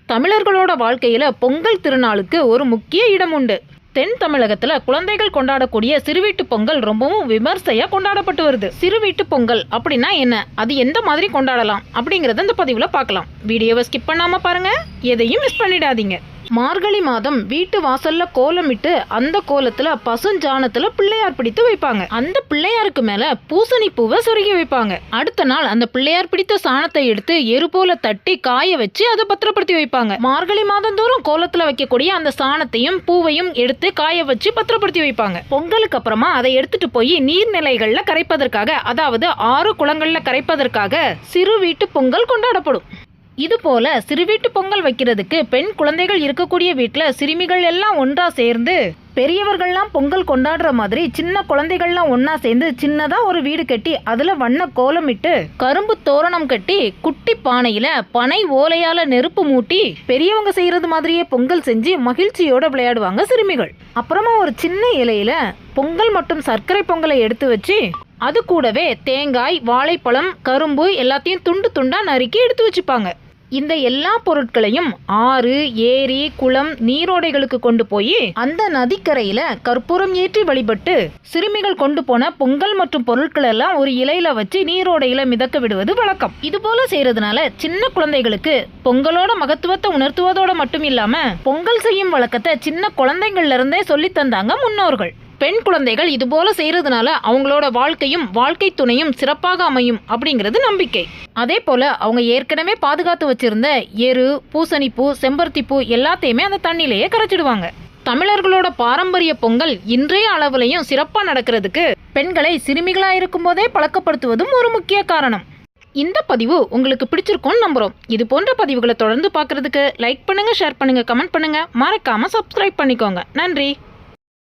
தமிழர்களோட வாழ்க்கையில பொங்கல் திருநாளுக்கு ஒரு முக்கிய இடம் உண்டு. தென் தமிழகத்துல குழந்தைகள் கொண்டாடக்கூடிய சிறுவீட்டு பொங்கல் ரொம்பவும் விமர்சையா கொண்டாடப்பட்டு வருது. சிறுவீட்டு பொங்கல் அப்படின்னா என்ன, அது எந்த மாதிரி கொண்டாடலாம் அப்படிங்கறத இந்த பதிவுல பார்க்கலாம். வீடியோவை ஸ்கிப் பண்ணாம பாருங்க, எதையும் மிஸ் பண்ணிடாதீங்க. மார்கழி மாதம் வீட்டு வாசல்ல கோலமிட்டு அந்த கோலத்துல பசுஞ்சாணத்துல பிள்ளையார் பிடித்து வைப்பாங்க. அந்த பிள்ளையாருக்கு மேல பூசணி பூவை சொருகி வைப்பாங்க. அடுத்த நாள் அந்த பிள்ளையார் பிடித்த சாணத்தை எடுத்து எரு போல தட்டி காய வச்சு அதை பத்திரப்படுத்தி வைப்பாங்க. மார்கழி மாதம் தோறும் கோலத்துல வைக்கக்கூடிய அந்த சாணத்தையும் பூவையும் எடுத்து காய வச்சு பத்திரப்படுத்தி வைப்பாங்க. பொங்கலுக்கு அப்புறமா அதை எடுத்துட்டு போய் நீர்நிலைகள்ல கரைப்பதற்காக, அதாவது ஆறு குளங்கள்ல கரைப்பதற்காக சிறு வீட்டு பொங்கல் கொண்டாடப்படும். இது போல சிறுவீட்டு பொங்கல் வைக்கிறதுக்கு பெண் குழந்தைகள் இருக்கக்கூடிய வீட்டில் சிறுமிகள் எல்லாம் ஒன்றா சேர்ந்து, பெரியவர்கள்லாம் பொங்கல் கொண்டாடுற மாதிரி சின்ன குழந்தைகள்லாம் ஒன்றா சேர்ந்து சின்னதாக ஒரு வீடு கட்டி அதில் வண்ண கோலமிட்டு கரும்பு தோரணம் கட்டி குட்டி பானையில் பனை ஓலையால் நெருப்பு மூட்டி பெரியவங்க செய்கிறது மாதிரியே பொங்கல் செஞ்சு மகிழ்ச்சியோடு விளையாடுவாங்க சிறுமிகள். அப்புறமா ஒரு சின்ன இலையில பொங்கல் மற்றும் சர்க்கரை பொங்கலை எடுத்து வச்சு அது கூடவே தேங்காய், வாழைப்பழம், கரும்பு எல்லாத்தையும் துண்டு துண்டா நறுக்கி எடுத்து வச்சுப்பாங்க. இந்த எல்லா பொருட்களையும் ஆறு, ஏரி, குளம், நீரோடைகளுக்கு கொண்டு போய் அந்த நதிக்கரையில கற்பூரம் ஏற்றி வழிபட்டு சிறுமிகள் கொண்டு போன பொங்கல் மற்றும் பொருட்கள் எல்லாம் ஒரு இலையில வச்சு நீரோடையில மிதக்க விடுவது வழக்கம். இது போல செய்யறதுனால சின்ன குழந்தைகளுக்கு பொங்கலோட மகத்துவத்தை உணர்த்துவதோட மட்டும் இல்லாம பொங்கல் செய்யும் வழக்கத்தை சின்ன குழந்தைகள்ல இருந்தே சொல்லி தந்தாங்க முன்னோர்கள். பெண் குழந்தைகள் இது போல செய்யறதுனால அவங்களோட வாழ்க்கையும் வாழ்க்கை துணையும் சிறப்பாக அமையும் அப்படிங்கிறது நம்பிக்கை. அதே போல அவங்க ஏற்கனவே பாதுகாத்து வச்சிருந்த எரு, பூசணிப்பூ, செம்பருத்திப்பூ எல்லாத்தையுமே அந்த தண்ணியிலேயே கரைச்சிடுவாங்க. தமிழர்களோட பாரம்பரிய பொங்கல் இன்றைய அளவுலையும் சிறப்பாக நடக்கிறதுக்கு பெண்களை சிறுமிகளா இருக்கும் போதே பழக்கப்படுத்துவதும் ஒரு முக்கிய காரணம். இந்த பதிவு உங்களுக்கு பிடிச்சிருக்கும்னு நம்புறோம். இது போன்ற பதிவுகளை தொடர்ந்து பார்க்கறதுக்கு லைக் பண்ணுங்க, ஷேர் பண்ணுங்க, கமெண்ட் பண்ணுங்க, மறக்காம சப்ஸ்கிரைப் பண்ணிக்கோங்க. நன்றி.